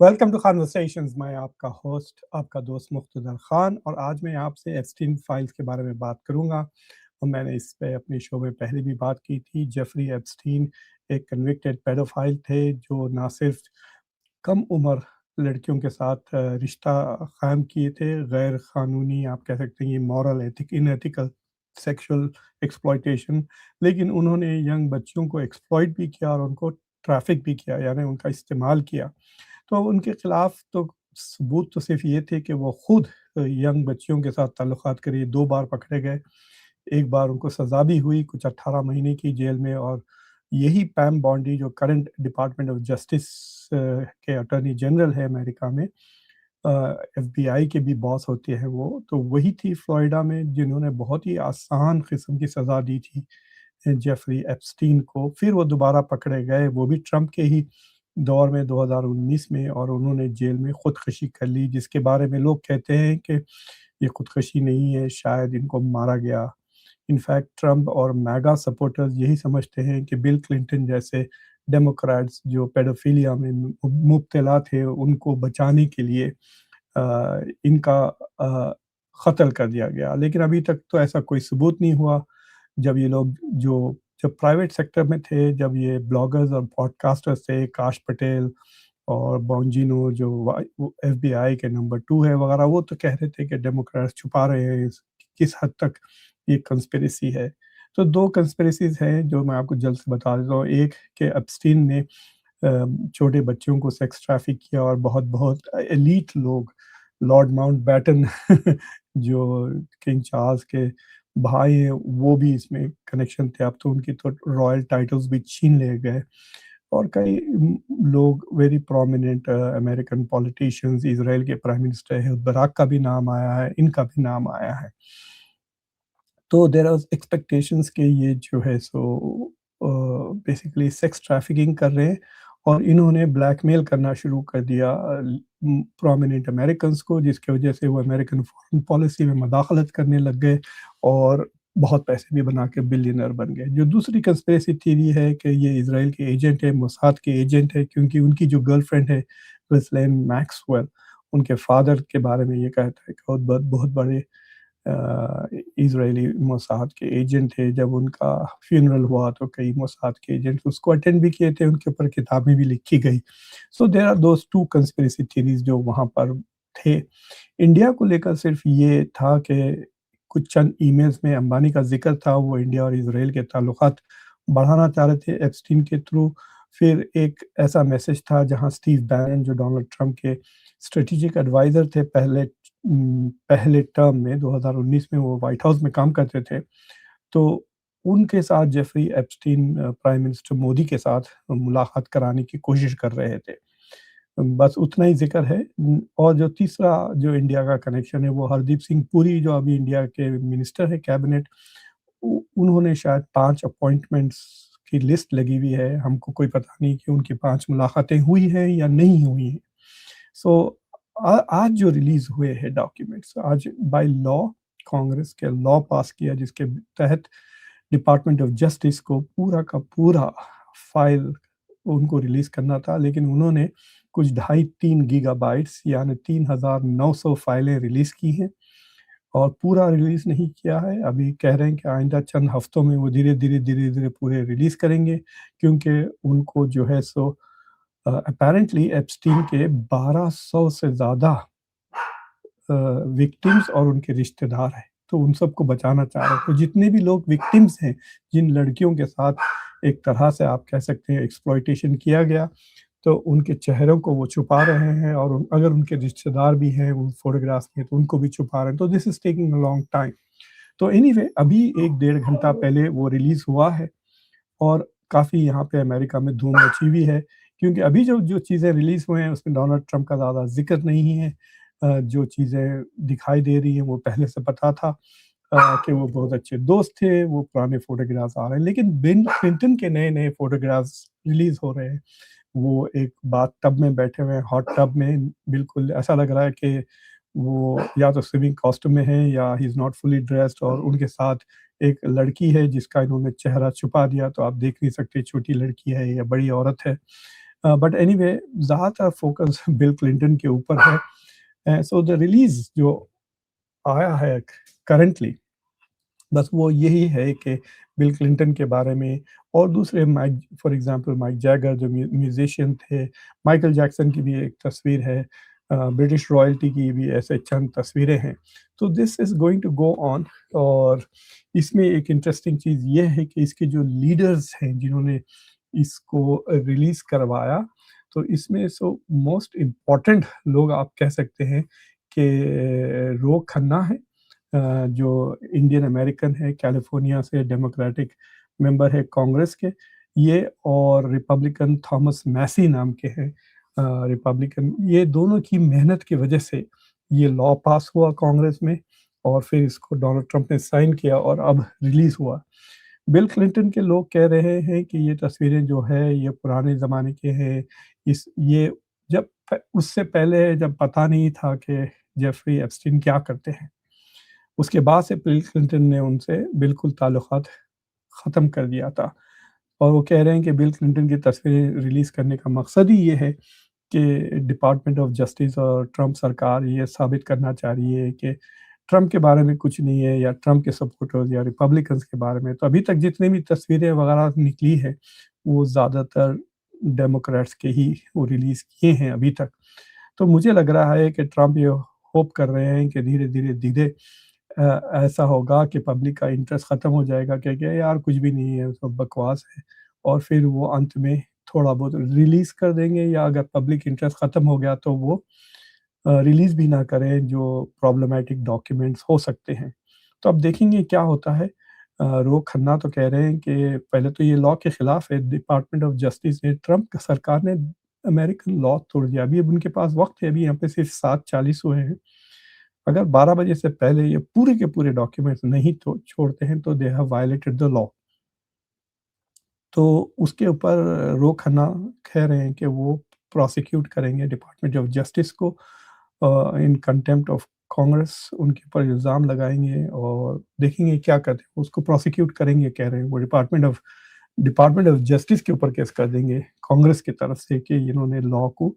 Welcome to conversations. میں آپ کا ہوسٹ آپ کا دوست مقتدر خان، اور آج میں آپ سے ایپسٹین فائلز کے بارے میں بات کروں گا. اور میں نے اس پہ اپنے شو میں پہلے بھی بات کی تھی. جیفری ایپسٹین ایک کنوکٹڈ پیڈوفائل تھے جو نہ صرف کم عمر لڑکیوں کے ساتھ رشتہ قائم کیے تھے، غیر قانونی آپ کہہ سکتے ہیں یہ مورل انیتھیکل سیکشل ایکسپلائٹیشن، لیکن انہوں نے ینگ بچیوں کو ایکسپلائٹ بھی کیا اور ان کو ٹریفک بھی کیا، یعنی ان کا استعمال کیا. تو ان کے خلاف تو ثبوت تو صرف یہ تھے کہ وہ خود ینگ بچیوں کے ساتھ تعلقات کریے. 2 بار پکڑے گئے، ایک بار ان کو سزا بھی ہوئی کچھ 18 مہینے کی جیل میں. اور یہی پیم بانڈی جو کرنٹ ڈپارٹمنٹ آف جسٹس کے اٹارنی جنرل ہے امریکہ میں، ایف بی آئی کے بھی باس ہوتے ہیں وہ، تو وہی تھی فلوریڈا میں جنہوں نے بہت ہی آسان قسم کی سزا دی تھی جیفری ایپسٹین کو. پھر وہ دوبارہ پکڑے گئے، وہ بھی ٹرمپ کے ہی دور میں 2019 میں، اور انہوں نے جیل میں خودکشی کر لی، جس کے بارے میں لوگ کہتے ہیں کہ یہ خودکشی نہیں ہے، شاید ان کو مارا گیا. انفیکٹ ٹرمپ اور میگا سپورٹرز یہی سمجھتے ہیں کہ بل کلنٹن جیسے ڈیموکریٹس جو پیڈوفیلیا میں مبتلا تھے ان کو بچانے کے لیے ان کا قتل کر دیا گیا. لیکن ابھی تک تو ایسا کوئی ثبوت نہیں ہوا. جب یہ لوگ جب پرائیویٹ سیکٹر میں تھے، جب یہ بلاگرز اور پوڈ کاسٹرز تھے، کاش پٹیل اور بونجینو جو ایف بی آئی کے نمبر 2 ہے وغیرہ، وہ تو کہہ رہے تھے کہ ڈیموکریٹس چھپا رہے ہیں کس حد تک یہ کنسپیریسی ہے. تو 2 کنسپیریسیز ہیں جو میں آپ کو جلد سے بتا دیتا ہوں. ایک کہ ایپسٹین نے چھوٹے بچوں کو سیکس ٹریفک کیا، اور بہت بہت ایلیٹ لوگ، لارڈ ماؤنٹ بیٹن جو کنگ چارلز کے بھائی ہیں، وہ بھی اس میں کنیکشن تھے. اب تو ان کی تو رائل ٹائٹلز بھی چھین لے گئے. اور کئی لوگ ویری پرومیننٹ امریکن پولیٹیشینز، اسرائیل کے پرائم منسٹر ہے براک کا بھی نام آیا ہے، ان کا بھی نام آیا ہے. تو دیر آر ایکسپیکٹیشنز کہ یہ جو ہے سو بیسیکلی سیکس ٹریفکنگ کر رہے ہیں، اور انہوں نے بلیک میل کرنا شروع کر دیا پرومیننٹ امریکنز کو، جس کی وجہ سے وہ امریکن فارن پالیسی میں مداخلت کرنے لگ گئے اور بہت پیسے بھی بنا کے بلینئر بن گئے. جو دوسری کنسپیریسی تھیوری ہے کہ یہ اسرائیل کے ایجنٹ ہے، موساد کے ایجنٹ ہے، کیونکہ ان کی جو گرل فرینڈ ہے غسلین میکسویل، ان کے فادر کے بارے میں یہ کہتا ہے کہ بہت بڑے اسرائیلی موساد کے ایجنٹ تھے. جب ان کا فیونرل ہوا تو کئی موساد کے ایجنٹ اس کو اٹینڈ بھی کیے تھے، ان کے اوپر کتابیں بھی لکھی گئی. So there are those 2 conspiracy theories جو وہاں پر تھے. انڈیا کو لے کر صرف یہ تھا کہ کچھ چند ای میلز میں امبانی کا ذکر تھا، وہ انڈیا اور اسرائیل کے تعلقات بڑھانا چاہ رہے تھے ایپسٹین کے تھرو. پھر ایک ایسا میسج تھا جہاں اسٹیو بینن جو ڈونلڈ ٹرمپ کے اسٹریٹجک ایڈوائزر تھے پہلے ٹرم میں 2019 میں، وہ وائٹ ہاؤس میں کام کرتے تھے، تو ان کے ساتھ Jeffrey Epstein prime minister Modi کے ساتھ ملاقات کرانے کی کوشش کر رہے تھے. بس اتنا ہی ذکر ہے. اور جو تیسرا جو انڈیا کا کنیکشن ہے وہ ہردیپ سنگھ پوری جو ابھی انڈیا کے منسٹر ہے کیبنٹ، انہوں نے شاید 5 اپوائنٹمنٹس کی لسٹ لگی ہوئی ہے. ہم کو کوئی پتہ نہیں کہ ان کی 5 ملاقاتیں ہوئی ہیں یا نہیں ہوئی ہیں. سو آج جو ریلیز ہوئے ہیں ڈاکیومنٹس، آج بائی لا کانگریس کے لا پاس کیا جس کے تحت ڈپارٹمنٹ آف جسٹس کو پورا کا پورا فائل ان کو ریلیز کرنا تھا، لیکن انہوں نے کچھ 2.5-3 گیگا بائٹس یعنی 3900 فائلیں ریلیز کی ہیں، اور پورا ریلیز نہیں کیا ہے. ابھی کہہ رہے ہیں کہ آئندہ چند ہفتوں میں وہ دھیرے دھیرے پورے ریلیز کریں گے، کیونکہ ان کو جو ہے سو اپیرنٹلی ایپسٹین کے 1200 سے زیادہ وکٹمز اور ان کے رشتہ دار ہیں، تو ان سب کو بچانا چاہ رہے ہیں. تو جتنے بھی لوگ وکٹمز ہیں، جن لڑکیوں کے ساتھ ایک طرح سے آپ کہہ سکتے ہیں ایکسپلائٹیشن کیا گیا، تو ان کے چہروں کو وہ چھپا رہے ہیں، اور اگر ان کے رشتہ دار بھی ہیں ان فوٹوگرافس میں تو ان کو بھی چھپا رہے ہیں. تو this is taking a long time. تو اینی وے ابھی 1-1.5 گھنٹہ پہلے وہ ریلیز ہوا ہے، اور کافی یہاں پہ امریکہ میں دھوم مچی ہوئی ہے، کیونکہ ابھی جو چیزیں ریلیز ہوئے ہیں اس میں ڈونلڈ ٹرمپ کا زیادہ ذکر نہیں ہے. جو چیزیں دکھائی دے رہی ہیں وہ پہلے سے پتا تھا کہ وہ بہت اچھے دوست تھے، وہ پرانے فوٹوگرافز آ رہے ہیں. لیکن بل کلنٹن کے نئے فوٹوگرافز ریلیز ہو رہے ہیں. وہ ایک بات ٹب میں بیٹھے ہوئے ہیں، ہاٹ ٹب میں، بالکل ایسا لگ رہا ہے کہ وہ یا تو سوئمنگ کاسٹیوم میں ہیں یا ہی از ناٹ فلی ڈریسڈ، اور ان کے ساتھ ایک لڑکی ہے جس کا انہوں نے چہرہ چھپا دیا، تو آپ دیکھ نہیں سکتے چھوٹی لڑکی ہے یا بڑی عورت ہے. बट एनीवे ज़्यादातर फ़ोकस बिल क्लिंटन के ऊपर है। सो द रिलीज़ जो आया है करंटली, बस वो यही है कि बिल क्लिंटन के बारे में और दूसरे Mick for example Mick Jagger जो म्यूज़िशियन थे, माइकल जैक्सन की भी एक तस्वीर है, ब्रिटिश रॉयल्टी की भी ऐसे चंद तस्वीरें हैं। तो this is going to go on. और इसमें एक इंटरेस्टिंग चीज़ ये है कि इसके जो लीडर्स हैं जिन्होंने इसको रिलीज़ करवाया, तो इसमें सो मोस्ट इम्पोर्टेंट लोग आप कह सकते हैं कि रो खन्ना है, जो इंडियन अमेरिकन है, कैलिफ़ोर्निया से डेमोक्रेटिक मेंबर है कांग्रेस के, ये और रिपब्लिकन थॉमस मैसी नाम के हैं, रिपब्लिकन। ये दोनों की मेहनत की वजह से ये लॉ पास हुआ कांग्रेस में और फिर इसको डोनाल्ड ट्रंप ने साइन किया और अब रिलीज़ हुआ। बिल क्लिंटन के लोग कह रहे हैं कि ये तस्वीरें जो है ये पुराने ज़माने के हैं। इस ये जब उससे पहले जब पता नहीं था कि जेफरी एप्स्टीन क्या करते हैं। उसके बाद से बिल क्लिंटन ने उनसे बिल्कुल ताल्लुकात ख़त्म कर दिया था। और वो कह रहे हैं कि बिल क्लिंटन की तस्वीरें रिलीज़ करने का मकसद ही ये है कि डिपार्टमेंट ऑफ जस्टिस और ट्रंप सरकार ये साबित करना चाह रही है कि ट्रंप के बारे में कुछ नहीं है या ट्रंप के सपोर्टर्स या रिपब्लिकन्स के बारे में। तो अभी तक जितनी भी तस्वीरें वगैरह निकली हैं, वो ज़्यादातर डेमोक्रेट्स के ही वो रिलीज़ किए हैं अभी तक। तो मुझे लग रहा है कि ट्रंप ये होप कर रहे हैं कि धीरे-धीरे ऐसा होगा कि पब्लिक का इंटरेस्ट ख़त्म हो जाएगा कि यार कुछ भी नहीं है, सब बकवास है, और फिर वो अंत में थोड़ा बहुत रिलीज़ कर देंगे या अगर पब्लिक इंटरेस्ट ख़त्म हो गया तो वो रिलीज़ भी ना करें जो प्रॉब्लमैटिक डॉक्यूमेंट्स हो सकते हैं। तो अब देखेंगे क्या होता है। रो खन्ना तो कह रहे हैं कि पहले तो ये लॉ के खिलाफ है, डिपार्टमेंट ऑफ जस्टिस ने ट्रंप सरकार ने अमेरिकन लॉ तोड़ दिया। अभी अब उनके पास वक़्त है, अभी यहाँ पे सिर्फ 7:40 हुए हैं। अगर 12 बजे से पहले ये पूरे के पूरे डॉक्यूमेंट्स नहीं तो छोड़ते हैं तो they have violated the law. तो उसके ऊपर रो खन्ना कह रहे हैं कि वो प्रोसिक्यूट करेंगे डिपार्टमेंट ऑफ जस्टिस को इन कंटेम्प्ट ऑफ कांग्रेस, उनके ऊपर इल्ज़ाम लगाएँगे और देखेंगे क्या करते हैं। उसको प्रोसिक्यूट करेंगे कह रहे हैं, वो डिपार्टमेंट ऑफ जस्टिस के ऊपर केस कर देंगे कांग्रेस की तरफ से कि इन्होंने लॉ को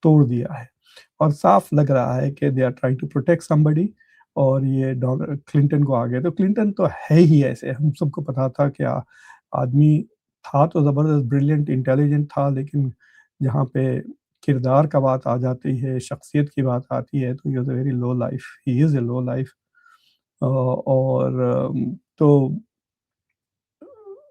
तोड़ दिया है। और साफ लग रहा है कि they are trying to protect somebody और ये डोनाल्ड क्लिंटन को आ गए। तो क्लिंटन तो है ही ऐसे, हम सबको पता था कि आदमी था तो ज़बरदस्त ब्रिलियंट इंटेलिजेंट था, लेकिन जहाँ पे किरदार का बात आ जाती है, शख्सियत की बात आती है, तो he was a very low life, he is a low life. और तो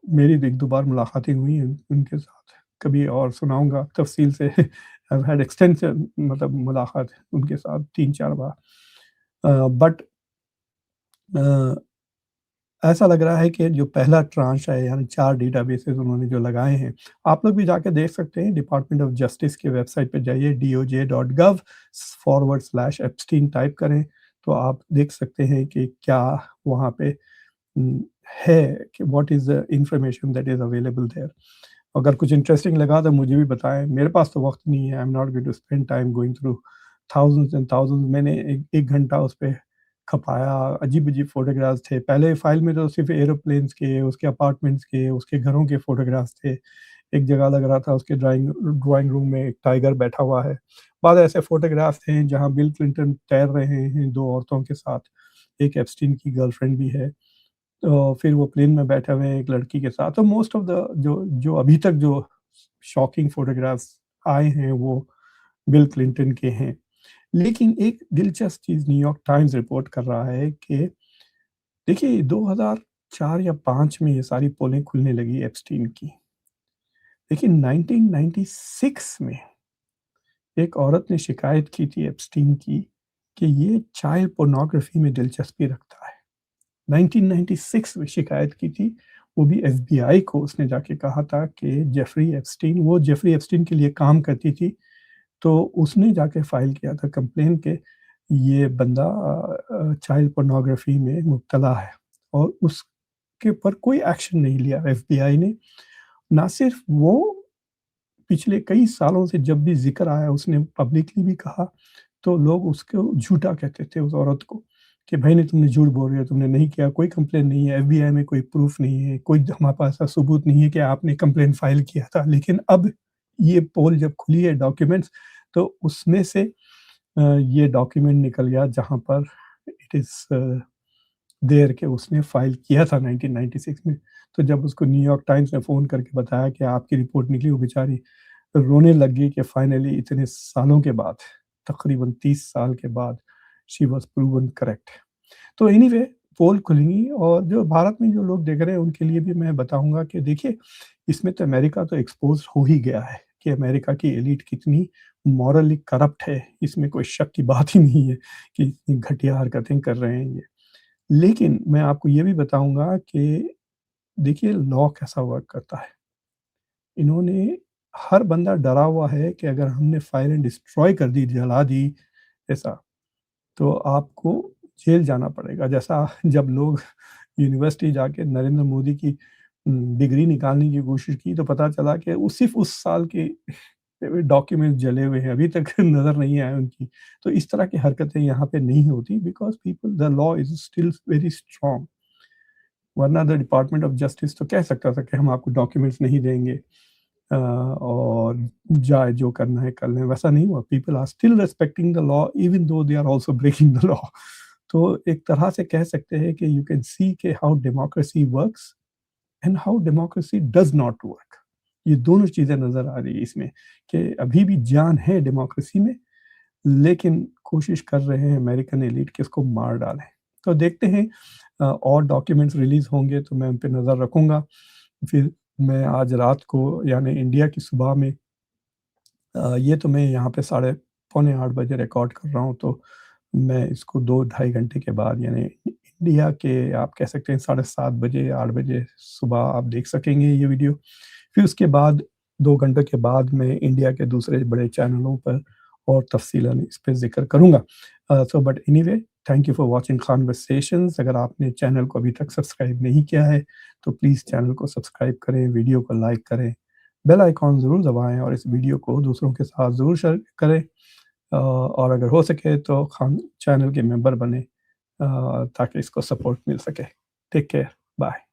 मेरी 1-2 बार मुलाकातें हुई हैं उनके साथ, कभी और सुनाऊँगा तफ़सील से। आई हैव हैड एक्सटेंसिव मतलब मुलाकात उनके साथ 3-4 बार। बट अ, ऐसा लग रहा है कि जो पहला ट्रांच है यानी 4 डेटाबेसेस उन्होंने जो लगाए हैं, आप लोग भी जाके देख सकते हैं डिपार्टमेंट ऑफ जस्टिस की वेबसाइट पे जाइए doj.gov/एप्स्टीन टाइप करें, तो आप देख सकते हैं कि क्या वहाँ पे उम, है कि what is the information that is available there. अगर कुछ इंटरेस्टिंग लगा तो मुझे भी बताएँ, मेरे पास तो वक़्त नहीं है, I am not going to spend time going through thousands and thousands. मैंने 1 घंटा उस पे खपाया, अजीब-अजीब फ़ोटोग्राफ्स थे। पहले फ़ाइल में तो सिर्फ़ एरोप्लेन्स के, उसके अपार्टमेंट्स के, उसके घरों के फ़ोटोग्राफ्स थे। एक जगह लग रहा था उसके ड्राइंग रूम में एक टाइगर बैठा हुआ है। बाद ऐसे फ़ोटोग्राफ्स थे जहाँ बिल क्लिंटन तैर रहे हैं 2 औरतों के साथ, एक एप्स्टीन की गर्लफ्रेंड भी है। तो फिर वो प्लेन में बैठे हुए हैं एक लड़की के साथ। तो मोस्ट ऑफ द जो जो अभी तक जो शॉकिंग फ़ोटोग्राफ्स आए हैं वो बिल क्लिंटन के हैं। लेकिन एक दिलचस्प चीज़ न्यूयॉर्क टाइम्स रिपोर्ट कर रहा है कि देखिए 2004 या 5 में ये सारी पोलें खुलने लगी एप्स्टीन की। लेकिन 1996 में एक औरत ने शिकायत की थी एप्स्टीन की कि ये चाइल्ड पोर्नोग्राफ़ी में दिलचस्पी रखता है। 1996 में शिकायत की थी, वो भी एफबीआई को। उसने जाके कहा था कि जेफरी एप्स्टीन के लिए काम करती थी, तो उसने जाके फ़ाइल किया था कंप्लेन कि ये बंदा चाइल्ड पोर्नोग्राफ़ी में मुब्तला है और उसके ऊपर कोई एक्शन नहीं लिया एफबीआई ने। ना सिर्फ वो, पिछले कई सालों से जब भी ज़िक्र आया उसने पब्लिकली भी कहा, तो लोग उसको झूठा कहते थे उस औरत को, कि भाई नहीं तुमने झूठ बोल रहे हो, तुमने नहीं किया, कोई कंप्लेन नहीं है, एफबीआई में कोई प्रूफ नहीं है, कोई हमारे पास ऐसा सबूत नहीं है कि आपने कंप्लेन फ़ाइल किया था। लेकिन अब ये पोल जब खुली है डॉक्यूमेंट्स, तो उसमें से ये डॉक्यूमेंट निकल गया जहाँ पर इट इज़ देयर कि उसने फ़ाइल किया था 1996 में। तो जब उसको न्यूयॉर्क टाइम्स ने फ़ोन करके बताया कि आपकी रिपोर्ट निकली, वो बेचारी रोने लग गई कि फाइनली इतने सालों के बाद, तकरीबन 30 साल के बाद, शी वाज़ प्रूवन करेक्ट। तो एनीवे पोल खुलेंगी, और जो भारत में जो लोग देख रहे हैं उनके लिए भी मैं बताऊँगा कि देखिए, इसमें तो अमेरिका तो एक्सपोज़ हो ही गया है कि अमेरिका की एलीट कितनी मॉरली करप्ट है, इसमें कोई शक की बात ही नहीं है कि इतनी घटिया हरकतें कर रहे हैं ये। लेकिन मैं आपको ये भी बताऊँगा कि देखिए लॉ कैसा वर्क करता है। इन्होंने हर बंदा डरा हुआ है कि अगर हमने फाइलें डिस्ट्रॉय कर दी, जला दी, ऐसा, तो आपको जेल जाना पड़ेगा। जैसा जब लोग यूनिवर्सिटी जाके नरेंद्र मोदी की डिग्री निकालने की कोशिश की, तो पता चला कि वो सिर्फ़ उस साल के डॉक्यूमेंट जले हुए हैं, अभी तक नज़र नहीं आए उनकी। तो इस तरह की हरकतें यहाँ पे नहीं होती, because people the law is still very strong. वरना द डिपार्टमेंट ऑफ जस्टिस तो कह सकता था कि हम आपको डॉक्यूमेंट्स नहीं देंगे, और जाए जो करना है कर लें, वैसा नहीं हुआ। People are still respecting the law even though they are also breaking the law. तो एक तरह से कह सकते हैं कि यू कैन सी के how democracy works and how democracy does not work. ये दोनों चीज़ें नज़र आ रही है इसमें, कि अभी भी जान है डेमोक्रेसी में, लेकिन कोशिश कर रहे हैं अमेरिकन एलीट कि इसको मार डालें। तो देखते हैं, और डॉक्यूमेंट्स रिलीज़ होंगे तो मैं उन पे नज़र रखूँगा। फिर मैं आज रात को, यानी इंडिया की सुबह में, ये तो मैं यहाँ पे साढ़े पौने 8 बजे रिकॉर्ड कर रहा हूँ, तो मैं इसको 2 ढाई घंटे के बाद, यानी इंडिया के आप कह सकते हैं 7:30 बजे, 8 बजे सुबह आप देख सकेंगे ये वीडियो। फिर उसके बाद 2 घंटे के बाद मैं इंडिया के दूसरे बड़े चैनलों पर और तफ़सीलन इस पे ज़िक्र करूँगा। So but anyway, thank you for watching conversations. अगर आपने चैनल को अभी तक सब्सक्राइब नहीं किया है, तो प्लीज़ चैनल को सब्सक्राइब करें, वीडियो को लाइक करें, बेल आइकॉन ज़रूर दबाएँ और इस वीडियो को दूसरों के साथ ज़रूर शेयर करें। और अगर हो सके तो खान चैनल के मेंबर बनें, ताकि इसको सपोर्ट मिल सके। Take care, bye.